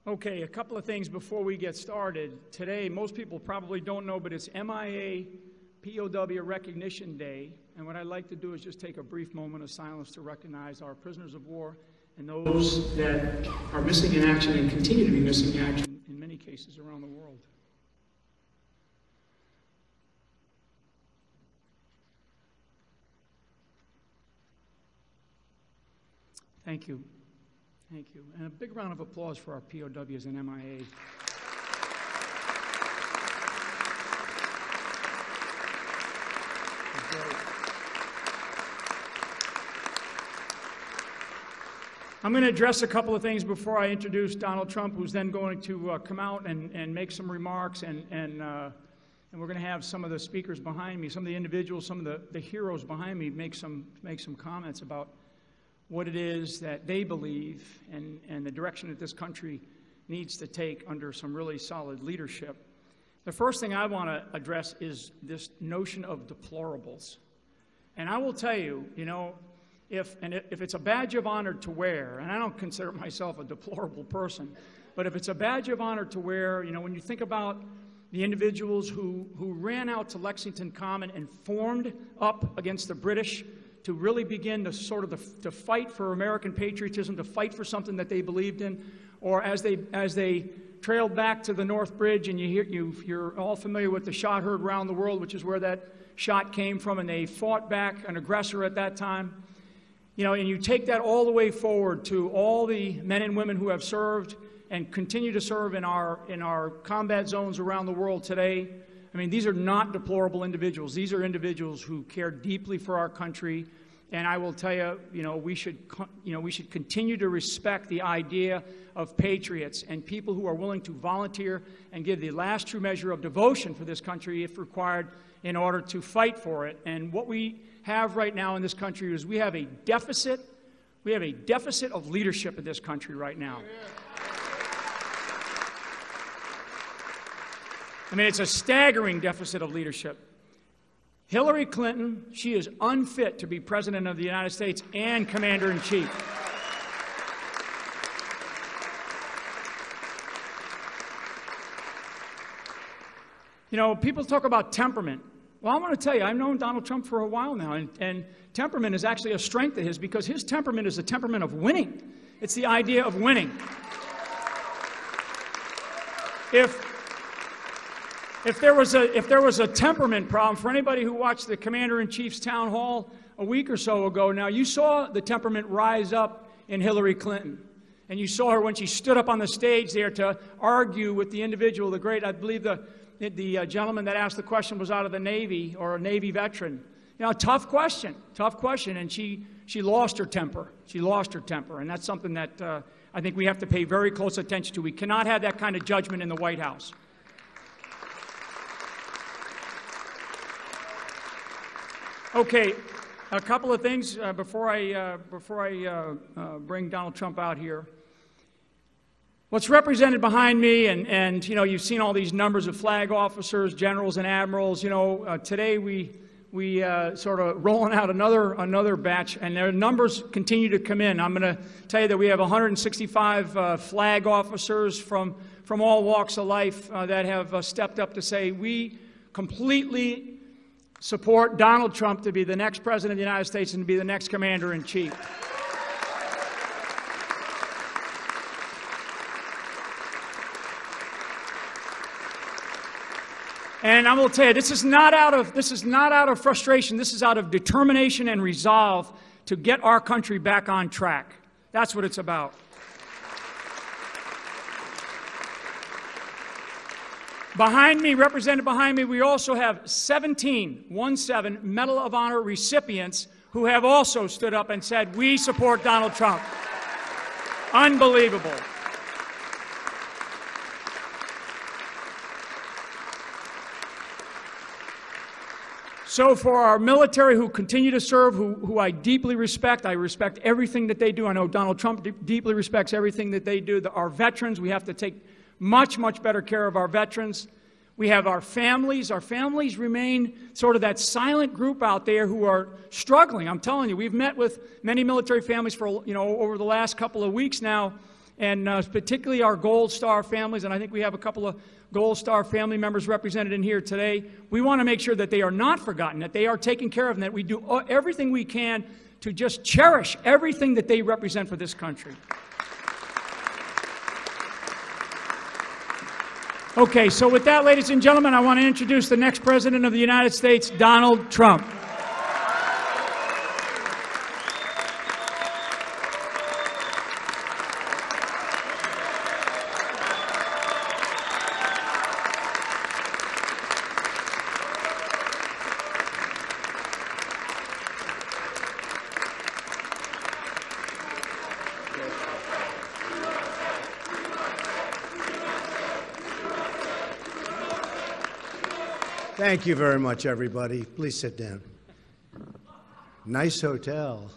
Okay, a couple of things before we get started. Today, most people probably don't know, but it's MIA POW Recognition Day. And what I'd like to do is just take a brief moment of silence to recognize our prisoners of war and those that are missing in action and continue to be missing in action in many cases around the world. Thank you. Thank you. And a big round of applause for our POWs and MIA. I'm going to address a couple of things before I introduce Donald Trump, who's then going to come out and make some remarks, and we're going to have some of the speakers behind me, some of the individuals, some of the heroes behind me make some comments about what it is that they believe and the direction that this country needs to take under some really solid leadership. The first thing I want to address is this notion of deplorables. And I will tell you, if it's a badge of honor to wear, and I don't consider myself a deplorable person, but if it's a badge of honor to wear, when you think about the individuals who ran out to Lexington Common and formed up against the British to really begin to fight for American patriotism, to fight for something that they believed in, or as they trailed back to the North Bridge, and you're all familiar with the shot heard round the world, which is where that shot came from, and they fought back an aggressor at that time. And you take that all the way forward to all the men and women who have served and continue to serve in our combat zones around the world today. I mean, these are not deplorable individuals. These are individuals who care deeply for our country. And I will tell you, we should continue to respect the idea of patriots and people who are willing to volunteer and give the last true measure of devotion for this country, if required, in order to fight for it. And what we have right now in this country is we have a deficit of leadership in this country right now. I mean, it's a staggering deficit of leadership. Hillary Clinton, she is unfit to be President of the United States and Commander-in-Chief. People talk about temperament. Well, I want to tell you, I've known Donald Trump for a while now, and temperament is actually a strength of his, because his temperament is the temperament of winning. It's the idea of winning. If there was a temperament problem, for anybody who watched the Commander-in-Chief's town hall a week or so ago, now you saw the temperament rise up in Hillary Clinton. And you saw her when she stood up on the stage there to argue with the individual, the great, I believe the gentleman that asked the question was out of the Navy, or a Navy veteran. Tough question, and she lost her temper. She lost her temper, and that's something that I think we have to pay very close attention to. We cannot have that kind of judgment in the White House. Okay, a couple of things before I bring Donald Trump out here. What's represented behind me, and you've seen all these numbers of flag officers, generals, and admirals. Today we sort of rolling out another batch, and their numbers continue to come in. I'm going to tell you that we have 165 flag officers from all walks of life that have stepped up to say we completely support Donald Trump to be the next President of the United States and to be the next Commander-in-Chief. And I will tell you, this is not out of frustration. This is out of determination and resolve to get our country back on track. That's what it's about. Behind me, represented behind me, we also have 17 Medal of Honor recipients who have also stood up and said, we support Donald Trump. Unbelievable. So for our military who continue to serve, who I deeply respect, I respect everything that they do. I know Donald Trump deeply respects everything that they do. Our veterans, we have to take much, much better care of our veterans. We have our families. Our families remain sort of that silent group out there who are struggling. I'm telling you, we've met with many military families for, over the last couple of weeks now, and particularly our Gold Star families, and I think we have a couple of Gold Star family members represented in here today. We want to make sure that they are not forgotten, that they are taken care of, and that we do everything we can to just cherish everything that they represent for this country. Okay, so with that, ladies and gentlemen, I want to introduce the next President of the United States, Donald Trump. Thank you very much, everybody. Please sit down. Nice hotel.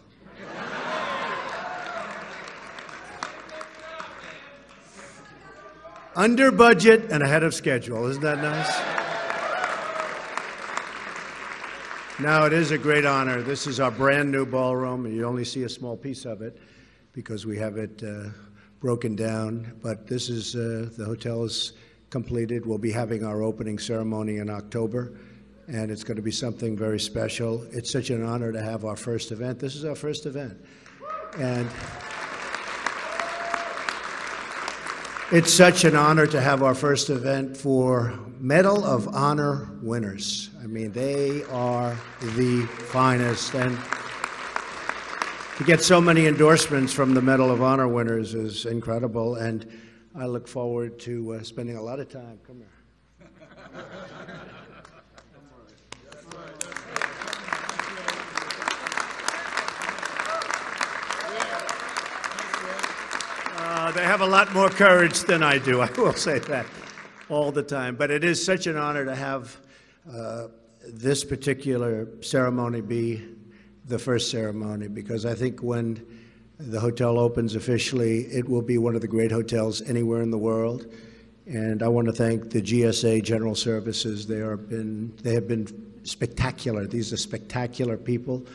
Under budget and ahead of schedule. Isn't that nice? Now, it is a great honor. This is our brand new ballroom. You only see a small piece of it because we have it broken down. But this is, the hotel is completed. We'll be having our opening ceremony in October, and it's going to be something very special. It's such an honor to have our first event. This is our first event. And it's such an honor to have our first event for Medal of Honor winners. I mean, they are the finest. And to get so many endorsements from the Medal of Honor winners is incredible. And I look forward to spending a lot of time. Come here. They have a lot more courage than I do. I will say that all the time. But it is such an honor to have this particular ceremony be the first ceremony, because I think when the hotel opens officially, it will be one of the great hotels anywhere in the world. And I want to thank the GSA General Services. They have been spectacular. These are spectacular people.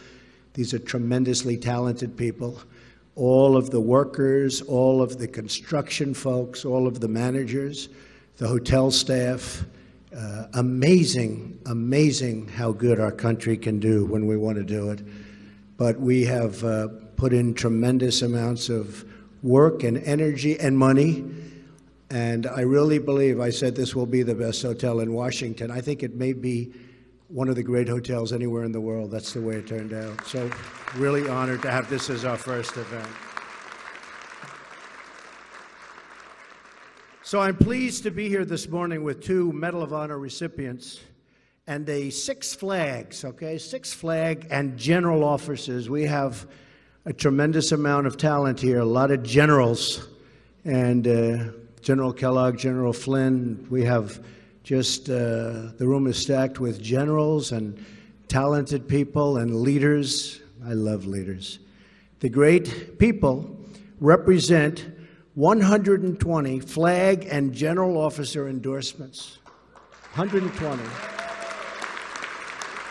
These are tremendously talented people. All of the workers, all of the construction folks, all of the managers, the hotel staff. Amazing, amazing how good our country can do when we want to do it. But we have put in tremendous amounts of work and energy and money. And I really believe, I said this will be the best hotel in Washington. I think it may be one of the great hotels anywhere in the world. That's the way it turned out. So really honored to have this as our first event. So I'm pleased to be here this morning with two Medal of Honor recipients and a Six Flags, okay? Six Flag and general officers. We have a tremendous amount of talent here, a lot of generals. And General Kellogg, General Flynn, we have just, the room is stacked with generals and talented people and leaders. I love leaders. The great people represent 120 flag and general officer endorsements. 120.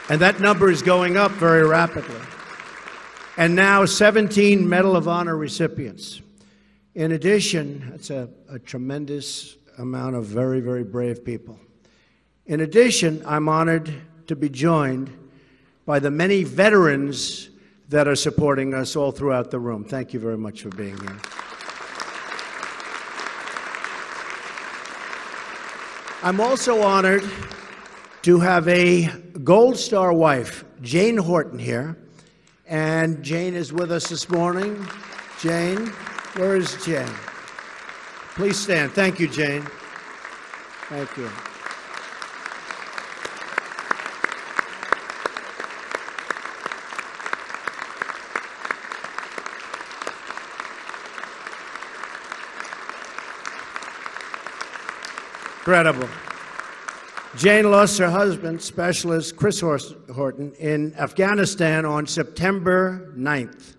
And that number is going up very rapidly. And now 17 Medal of Honor recipients. In addition, that's a tremendous amount of very, very brave people. In addition, I'm honored to be joined by the many veterans that are supporting us all throughout the room. Thank you very much for being here. I'm also honored to have a Gold Star wife, Jane Horton, here. And Jane is with us this morning. Jane, where is Jane? Please stand. Thank you, Jane. Thank you. Incredible. Jane lost her husband, Specialist Chris Horton, in Afghanistan on September 9th,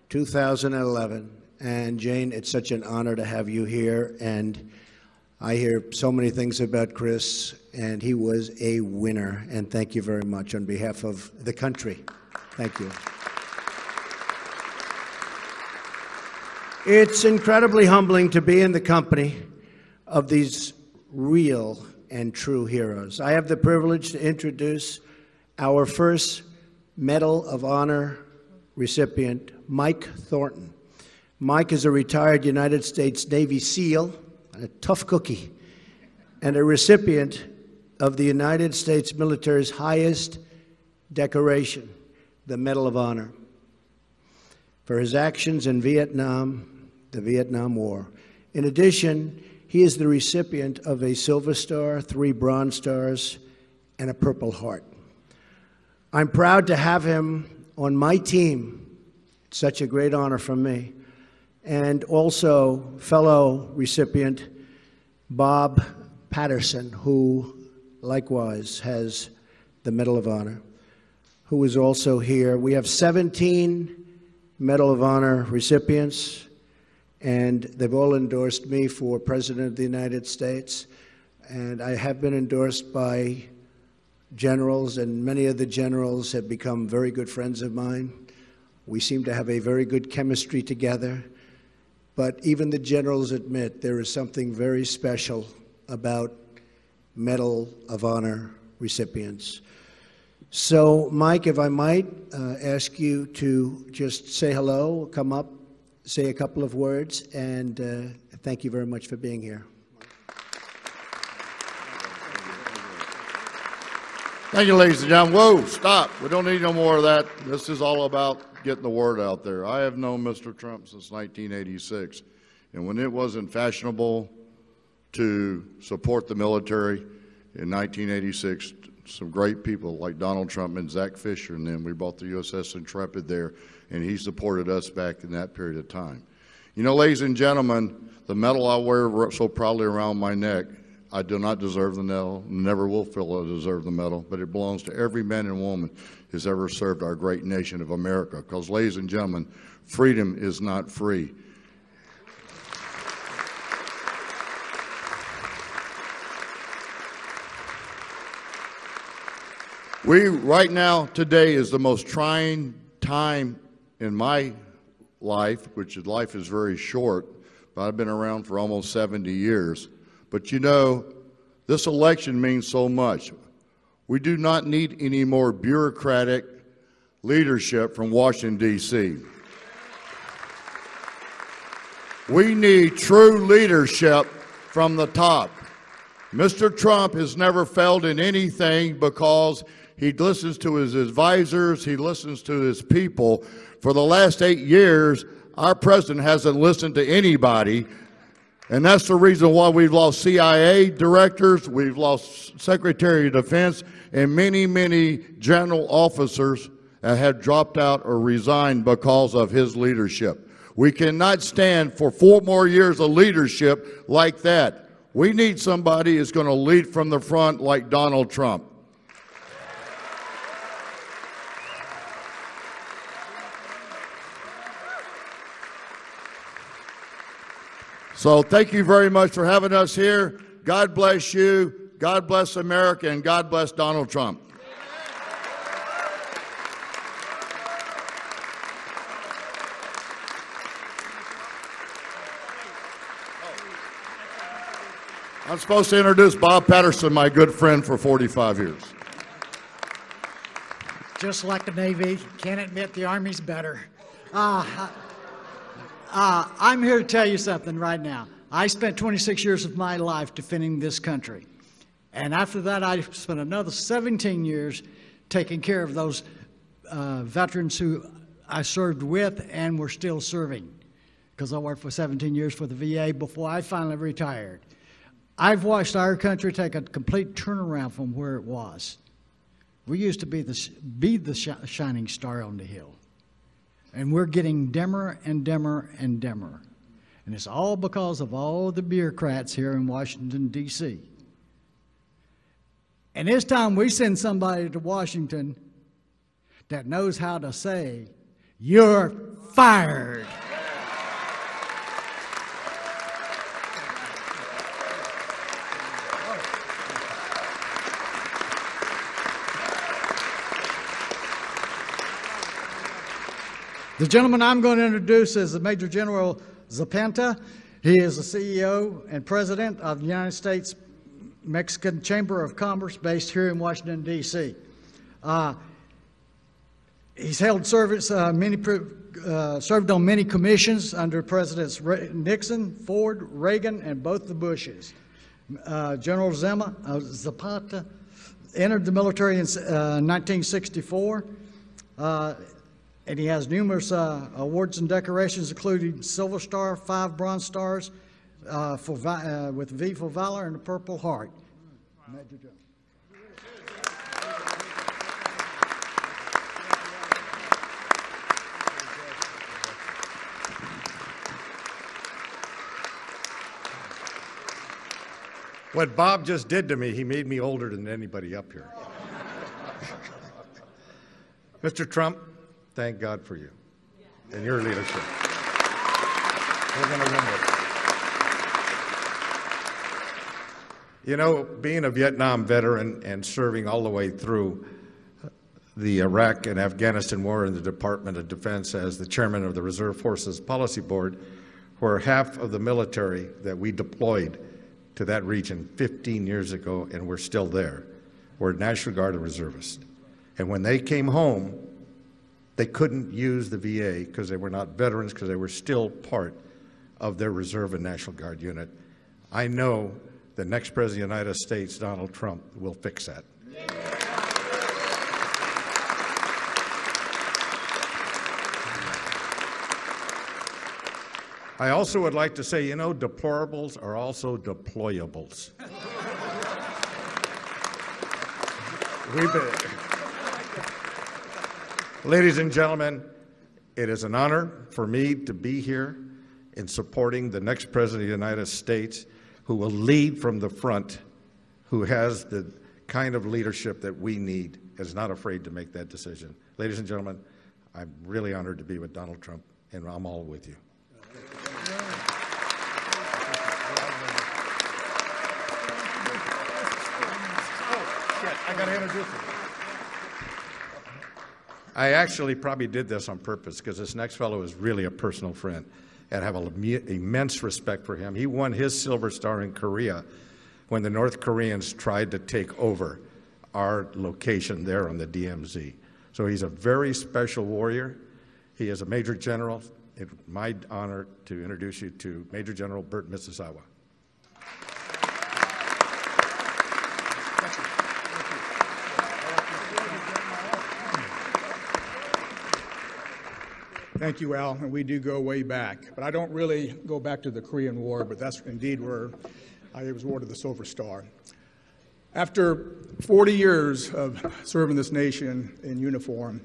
2011. And Jane, it's such an honor to have you here. And I hear so many things about Chris, and he was a winner. And thank you very much on behalf of the country. Thank you. It's incredibly humbling to be in the company of these real and true heroes. I have the privilege to introduce our first Medal of Honor recipient, Mike Thornton. Mike is a retired United States Navy SEAL, a tough cookie, and a recipient of the United States military's highest decoration, the Medal of Honor, for his actions in Vietnam, the Vietnam War. In addition, he is the recipient of a Silver Star, 3 Bronze Stars, and a Purple Heart. I'm proud to have him on my team. It's such a great honor for me. And also fellow recipient Bob Patterson, who likewise has the Medal of Honor, who is also here. We have 17 Medal of Honor recipients, and they've all endorsed me for President of the United States. And I have been endorsed by generals, and many of the generals have become very good friends of mine. We seem to have a very good chemistry together. But even the generals admit there is something very special about Medal of Honor recipients. So, Mike, if I might ask you to just say hello, come up, say a couple of words, and thank you very much for being here. Thank you, ladies and gentlemen. Whoa, stop. We don't need no more of that. This is all about getting the word out there. I have known Mr. Trump since 1986, and when it wasn't fashionable to support the military in 1986, some great people like Donald Trump and Zach Fisher, and then we brought the USS Intrepid there, and he supported us back in that period of time. You know, ladies and gentlemen, the medal I wear so proudly around my neck, I do not deserve the medal, never will feel I deserve the medal, but it belongs to every man and woman who's ever served our great nation of America. Because, ladies and gentlemen, freedom is not free. Right now, today is the most trying time in my life, which life is very short, but I've been around for almost 70 years. But you know, this election means so much. We do not need any more bureaucratic leadership from Washington, D.C. We need true leadership from the top. Mr. Trump has never failed in anything because he listens to his advisors, he listens to his people. For the last 8 years, our president hasn't listened to anybody, and that's the reason why we've lost CIA directors, we've lost Secretary of Defense, and many, many general officers have dropped out or resigned because of his leadership. We cannot stand for 4 more years of leadership like that. We need somebody who's going to lead from the front like Donald Trump. So thank you very much for having us here. God bless you, God bless America, and God bless Donald Trump. I'm supposed to introduce Bob Patterson, my good friend for 45 years. Just like the Navy, can't admit the Army's better. I'm here to tell you something right now. I spent 26 years of my life defending this country. And after that, I spent another 17 years taking care of those veterans who I served with and were still serving, because I worked for 17 years for the VA before I finally retired. I've watched our country take a complete turnaround from where it was. We used to be the shining star on the hill. And we're getting dimmer and dimmer and dimmer. And it's all because of all the bureaucrats here in Washington, D.C. And it's time we send somebody to Washington that knows how to say, "You're fired." The gentleman I'm going to introduce is the Major General Zapata. He is the CEO and President of the United States Mexican Chamber of Commerce based here in Washington, D.C. He's held service, served on many commissions under Presidents Nixon, Ford, Reagan, and both the Bushes. General Zapata entered the military in 1964, and he has numerous awards and decorations, including Silver Star, 5 Bronze Stars, with V for Valor and a Purple Heart. Major General. What Bob just did to me, he made me older than anybody up here. Mr. Trump, thank God for you and your leadership. We're going to win this. You know, being a Vietnam veteran and serving all the way through the Iraq and Afghanistan war in the Department of Defense as the chairman of the Reserve Forces Policy Board, where half of the military that we deployed to that region 15 years ago, and we're still there, were National Guard and reservists. And when they came home, they couldn't use the VA because they were not veterans, because they were still part of their Reserve and National Guard unit. I know the next President of the United States, Donald Trump, will fix that. I also would like to say, you know, deplorables are also deployables. Ladies and gentlemen, it is an honor for me to be here in supporting the next President of the United States who will lead from the front, who has the kind of leadership that we need, and is not afraid to make that decision. Ladies and gentlemen, I'm really honored to be with Donald Trump, and I'm all with you. I got to introduce him. I actually probably did this on purpose because this next fellow is really a personal friend, and I have immense respect for him. He won his Silver Star in Korea when the North Koreans tried to take over our location there on the DMZ. So he's a very special warrior. He is a Major General. It's my honor to introduce you to Major General Burt Mississauga. Thank you, Al, and we do go way back. But I don't really go back to the Korean War, but that's indeed where I was awarded the Silver Star. After 40 years of serving this nation in uniform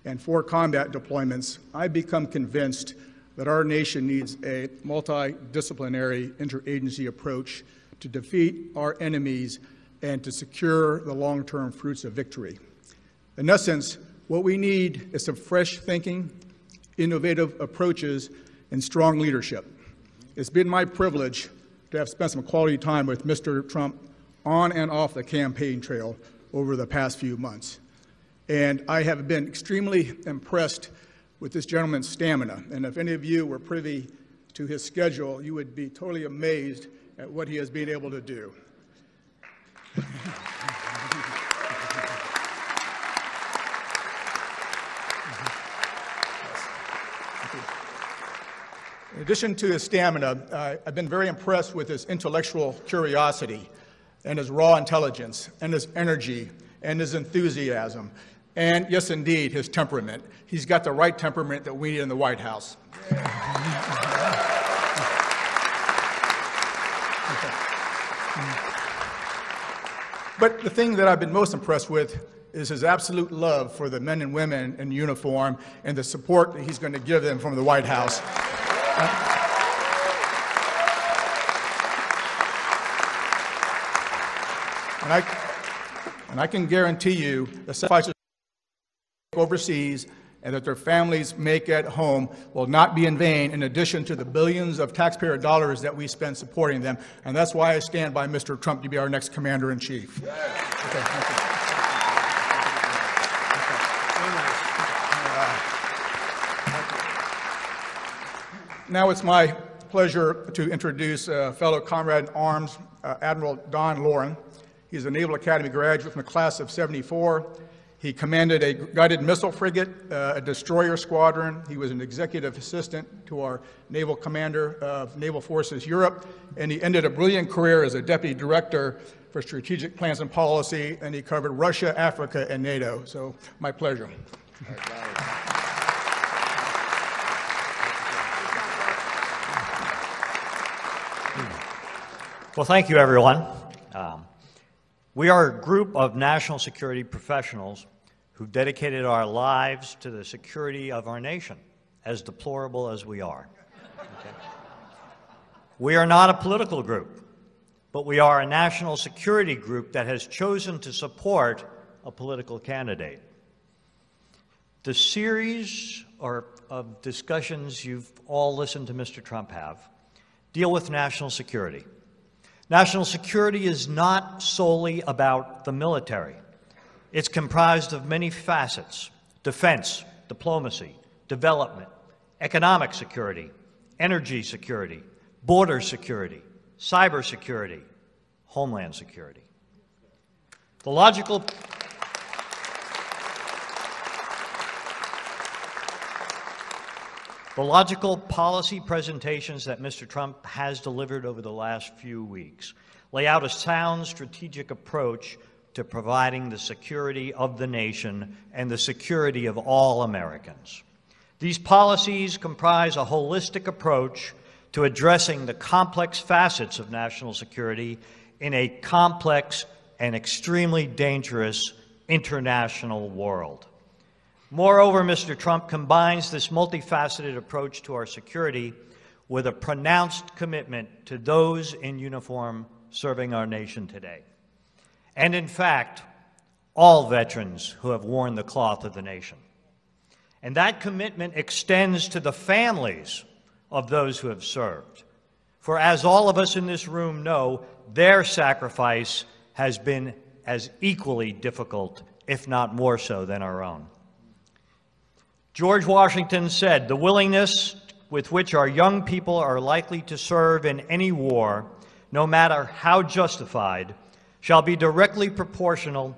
and 4 combat deployments, I've become convinced that our nation needs a multidisciplinary interagency approach to defeat our enemies and to secure the long-term fruits of victory. In essence, what we need is some fresh thinking, innovative approaches, and strong leadership. It's been my privilege to have spent some quality time with Mr. Trump on and off the campaign trail over the past few months. And I have been extremely impressed with this gentleman's stamina. And if any of you were privy to his schedule, you would be totally amazed at what he has been able to do. In addition to his stamina, I've been very impressed with his intellectual curiosity and his raw intelligence and his energy and his enthusiasm and, yes, indeed, his temperament. He's got the right temperament that we need in the White House. But the thing that I've been most impressed with is his absolute love for the men and women in uniform and the support that he's going to give them from the White House. And I can guarantee you the sacrifices overseas and that their families make at home will not be in vain, in addition to the billions of taxpayer dollars that we spend supporting them. And that's why I stand by Mr. Trump to be our next commander-in-chief. Okay, thank you. Now it's my pleasure to introduce fellow comrade in arms, Admiral Don Loren. He's a Naval Academy graduate from the class of '74. He commanded a guided missile frigate, a destroyer squadron. He was an executive assistant to our naval commander of Naval Forces Europe, and he ended a brilliant career as a deputy director for strategic plans and policy, and he covered Russia, Africa, and NATO. So, my pleasure. Well, thank you, everyone. We are a group of national security professionals who've dedicated our lives to the security of our nation, as deplorable as we are. Okay? We are not a political group, but we are a national security group that has chosen to support a political candidate. The series of discussions you've all listened to Mr. Trump have deal with national security. National security is not solely about the military. It's comprised of many facets: defense, diplomacy, development, economic security, energy security, border security, cyber security, homeland security. The logical policy presentations that Mr. Trump has delivered over the last few weeks lay out a sound strategic approach to providing the security of the nation and the security of all Americans. These policies comprise a holistic approach to addressing the complex facets of national security in a complex and extremely dangerous international world. Moreover, Mr. Trump combines this multifaceted approach to our security with a pronounced commitment to those in uniform serving our nation today. And in fact, all veterans who have worn the cloth of the nation. And that commitment extends to the families of those who have served. For as all of us in this room know, their sacrifice has been as equally difficult, if not more so, than our own. George Washington said, "The willingness with which our young people are likely to serve in any war, no matter how justified, shall be directly proportional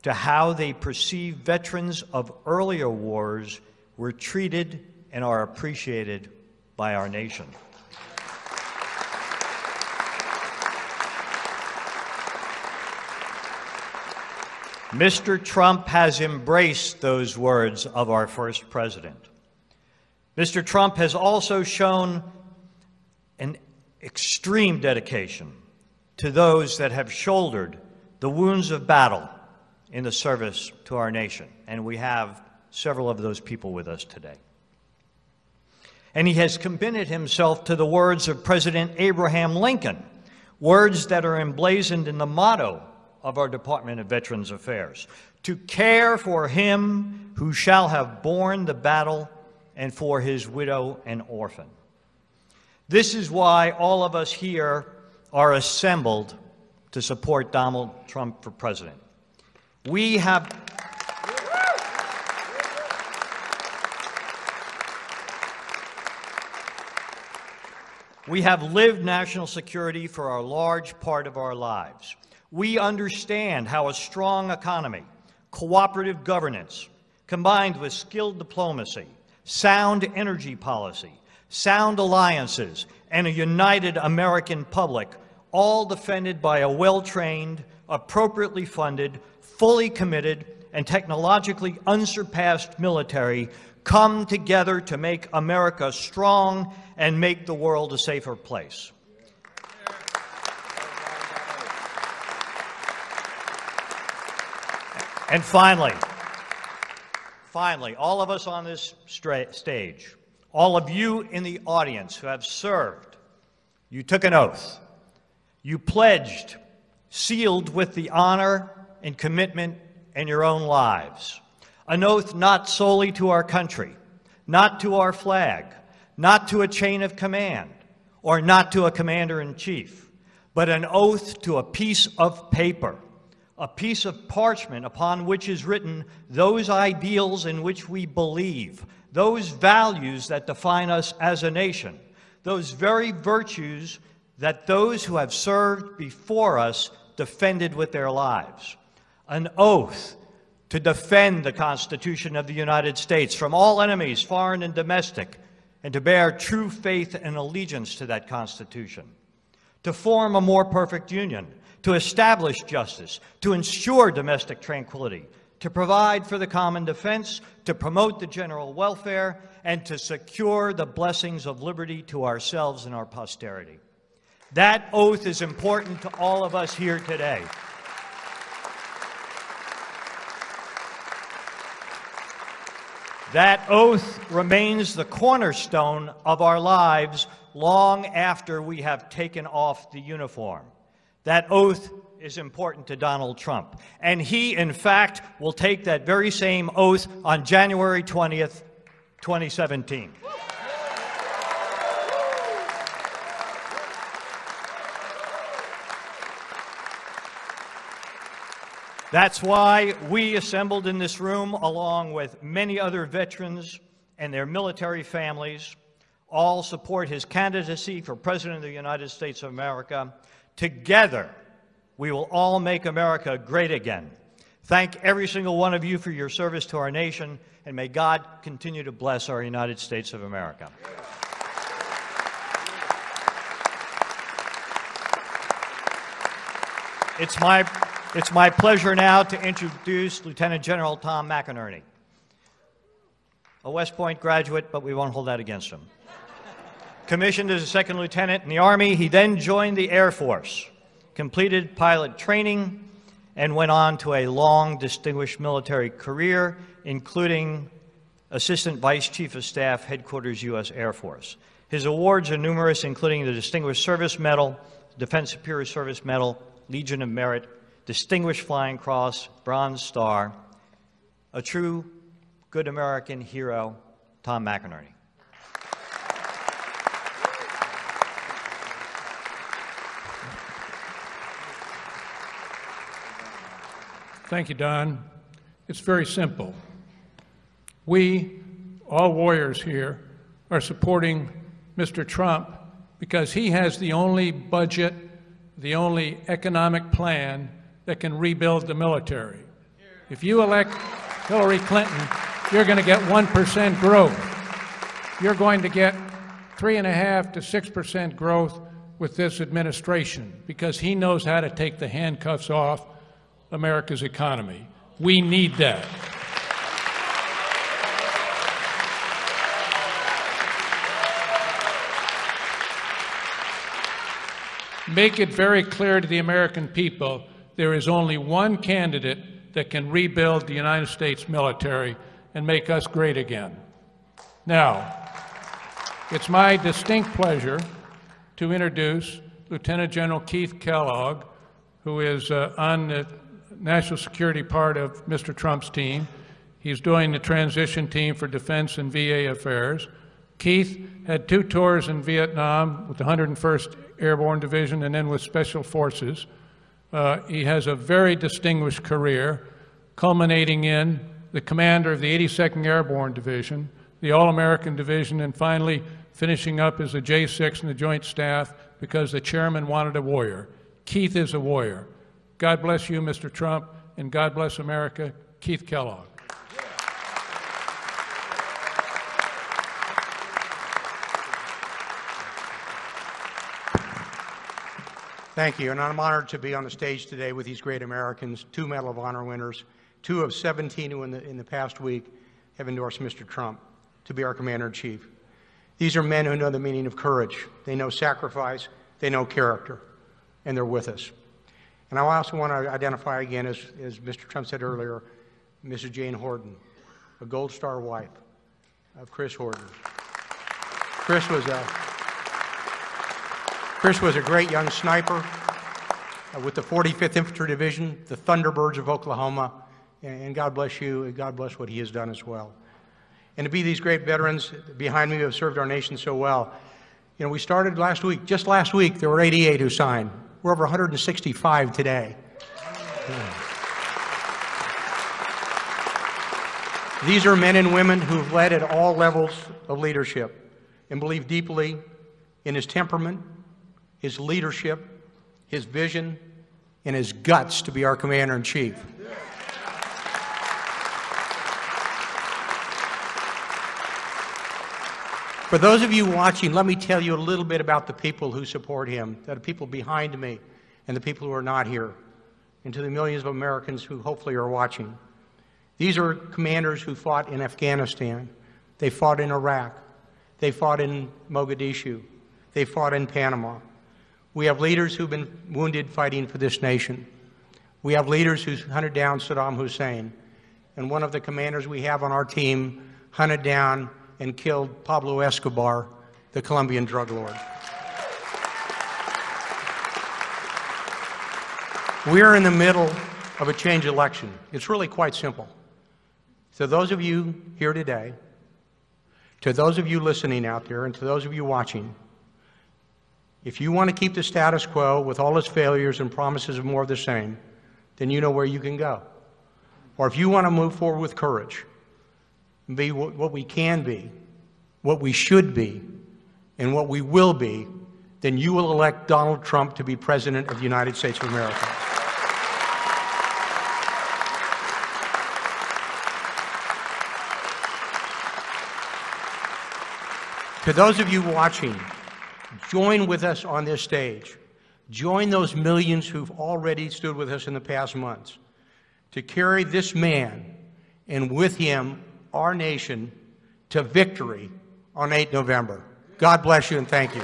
to how they perceive veterans of earlier wars were treated and are appreciated by our nation." Mr. Trump has embraced those words of our first president. Mr. Trump has also shown an extreme dedication to those that have shouldered the wounds of battle in the service to our nation, and we have several of those people with us today. And he has committed himself to the words of President Abraham Lincoln, words that are emblazoned in the motto of our Department of Veterans Affairs: to care for him who shall have borne the battle and for his widow and orphan. This is why all of us here are assembled to support Donald Trump for president. We have lived national security for a large part of our lives. We understand how a strong economy, cooperative governance, combined with skilled diplomacy, sound energy policy, sound alliances, and a united American public, all defended by a well-trained, appropriately funded, fully committed, and technologically unsurpassed military, come together to make America strong and make the world a safer place. And finally, all of us on this stage, all of you in the audience who have served, you took an oath. You pledged, sealed with the honor and commitment in your own lives. An oath not solely to our country, not to our flag, not to a chain of command, or not to a commander-in-chief, but an oath to a piece of paper, a piece of parchment upon which is written those ideals in which we believe, those values that define us as a nation, those very virtues that those who have served before us defended with their lives. An oath to defend the Constitution of the United States from all enemies, foreign and domestic, and to bear true faith and allegiance to that Constitution. To form a more perfect union, to establish justice, to ensure domestic tranquility, to provide for the common defense, to promote the general welfare, and to secure the blessings of liberty to ourselves and our posterity. That oath is important to all of us here today. That oath remains the cornerstone of our lives long after we have taken off the uniform. That oath is important to Donald Trump. And he, in fact, will take that very same oath on January 20th, 2017. That's why we assembled in this room, along with many other veterans and their military families, all support his candidacy for President of the United States of America. Together, we will all make America great again. Thank every single one of you for your service to our nation, and may God continue to bless our United States of America. It's my pleasure now to introduce Lieutenant General Tom McInerney, a West Point graduate, but we won't hold that against him. Commissioned as a second lieutenant in the Army, he then joined the Air Force, completed pilot training, and went on to a long, distinguished military career, including Assistant Vice Chief of Staff, Headquarters, U.S. Air Force. His awards are numerous, including the Distinguished Service Medal, Defense Superior Service Medal, Legion of Merit, Distinguished Flying Cross, Bronze Star. A true good American hero, Tom McInerney. Thank you, Don. It's very simple. We, all warriors here, are supporting Mr. Trump because he has the only budget, the only economic plan that can rebuild the military. If you elect Hillary Clinton, you're going to get 1% growth. You're going to get 3.5% to 6% growth with this administration because he knows how to take the handcuffs off America's economy. We need that. Make it very clear to the American people there is only one candidate that can rebuild the United States military and make us great again. Now, it's my distinct pleasure to introduce Lieutenant General Keith Kellogg, who is on the national security part of Mr. Trump's team. He's doing the transition team for defense and VA affairs. Keith had 2 tours in Vietnam with the 101st Airborne Division and then with Special Forces. He has a very distinguished career, culminating in the commander of the 82nd Airborne Division, the All-American Division, and finally finishing up as a J6 in the Joint Staff because the chairman wanted a warrior. Keith is a warrior. God bless you, Mr. Trump, and God bless America. Keith Kellogg. Thank you, and I'm honored to be on the stage today with these great Americans, 2 Medal of Honor winners, 2 of 17 who in the past week have endorsed Mr. Trump to be our Commander-in-Chief. These are men who know the meaning of courage. They know sacrifice, they know character, and they're with us. And I also want to identify again, as Mr. Trump said earlier, Mrs. Jane Horton, a Gold Star wife of Chris Horton. Chris was a great young sniper with the 45th Infantry Division, the Thunderbirds of Oklahoma, and God bless you, and God bless what he has done as well. And to be these great veterans behind me who have served our nation so well. You know, we started last week, just last week, there were 88 who signed. We're over 165 today. These are men and women who've led at all levels of leadership and believe deeply in his temperament, his leadership, his vision, and his guts to be our Commander-in-Chief. For those of you watching, let me tell you a little bit about the people who support him, the people behind me and the people who are not here, and to the millions of Americans who hopefully are watching. These are commanders who fought in Afghanistan. They fought in Iraq. They fought in Mogadishu. They fought in Panama. We have leaders who've been wounded fighting for this nation. We have leaders who hunted down Saddam Hussein. And one of the commanders we have on our team hunted down and killed Pablo Escobar, the Colombian drug lord. We're in the middle of a change election. It's really quite simple. To those of you here today, to those of you listening out there, and to those of you watching, if you want to keep the status quo with all its failures and promises of more of the same, then you know where you can go. Or if you want to move forward with courage, be what we can be, what we should be, and what we will be, then you will elect Donald Trump to be President of the United States of America. To those of you watching, join with us on this stage. Join those millions who've already stood with us in the past months to carry this man, and with him, our nation, to victory on 8 November. God bless you and thank you.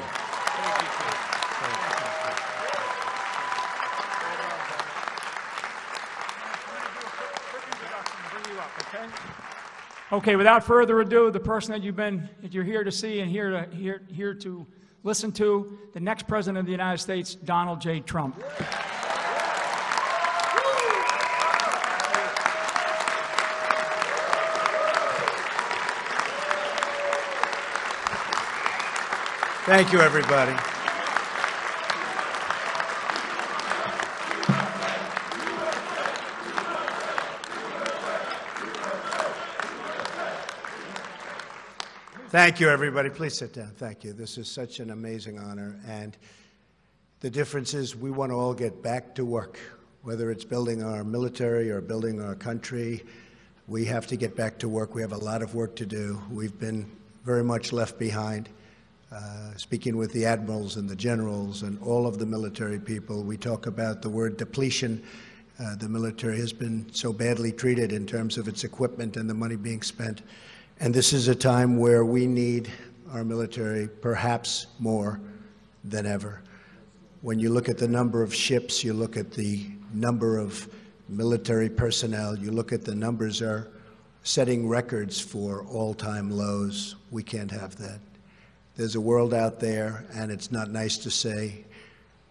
Okay, without further ado, the person that you're here to see and here to listen to, the next President of the United States, Donald J. Trump. Thank you, everybody. Thank you, everybody. Please sit down. Thank you. This is such an amazing honor. And the difference is we want to all get back to work, whether it's building our military or building our country. We have to get back to work. We have a lot of work to do. We've been very much left behind. Speaking with the admirals and the generals and all of the military people, we talk about the word depletion. The military has been so badly treated in terms of its equipment and the money being spent. And this is a time where we need our military perhaps more than ever. When you look at the number of ships, you look at the number of military personnel, you look at the numbers are setting records for all-time lows. We can't have that. There's a world out there, and it's not nice to say,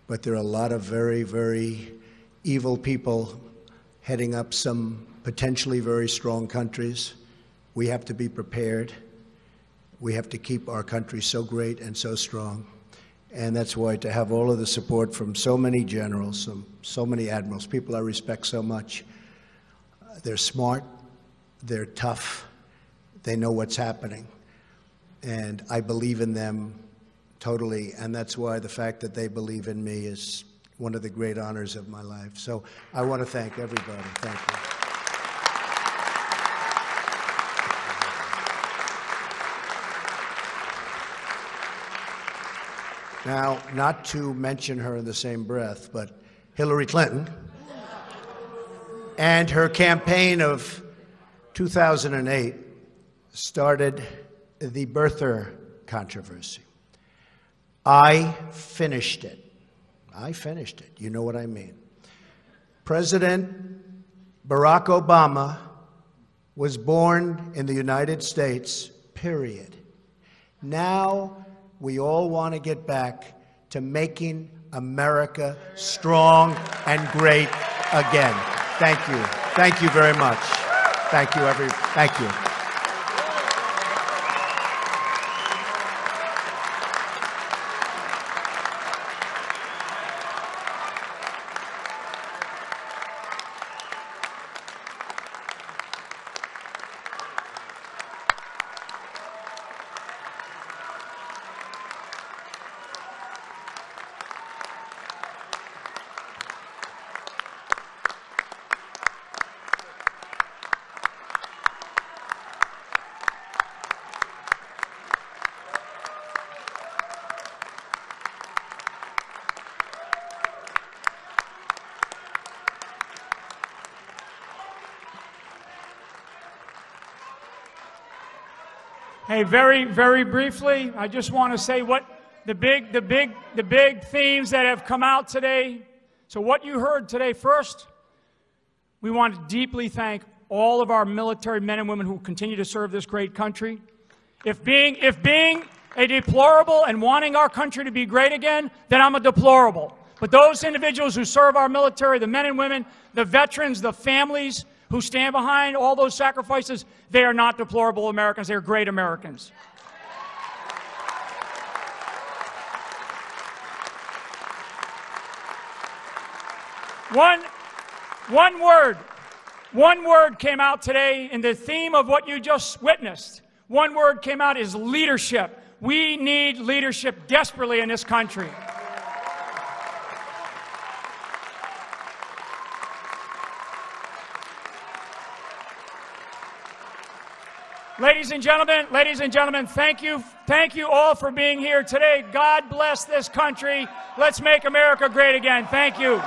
but there are a lot of very, very evil people heading up some potentially very strong countries. We have to be prepared. We have to keep our country so great and so strong. And that's why to have all of the support from so many generals, so many admirals, people I respect so much. They're smart, they're tough, they know what's happening. And I believe in them totally, and that's why the fact that they believe in me is one of the great honors of my life. So I want to thank everybody. Thank you. Now, not to mention her in the same breath, but Hillary Clinton and her campaign of 2008 started the birther controversy. I finished it. I finished it. You know what I mean. President Barack Obama was born in the United States, period. Now we all want to get back to making America strong and great again. Thank you. Thank you very much. Thank you, thank you. Hey, very, very briefly, I just want to say what the big themes that have come out today. So what you heard today, first, we want to deeply thank all of our military men and women who continue to serve this great country. If being a deplorable and wanting our country to be great again, then I'm a deplorable. But those individuals who serve our military, the men and women, the veterans, the families who stand behind all those sacrifices, they are not deplorable Americans. They are great Americans. One word came out today in the theme of what you just witnessed. One word came out is leadership. We need leadership desperately in this country. Ladies and gentlemen, thank you all for being here today. God bless this country. Let's make America great again. Thank you.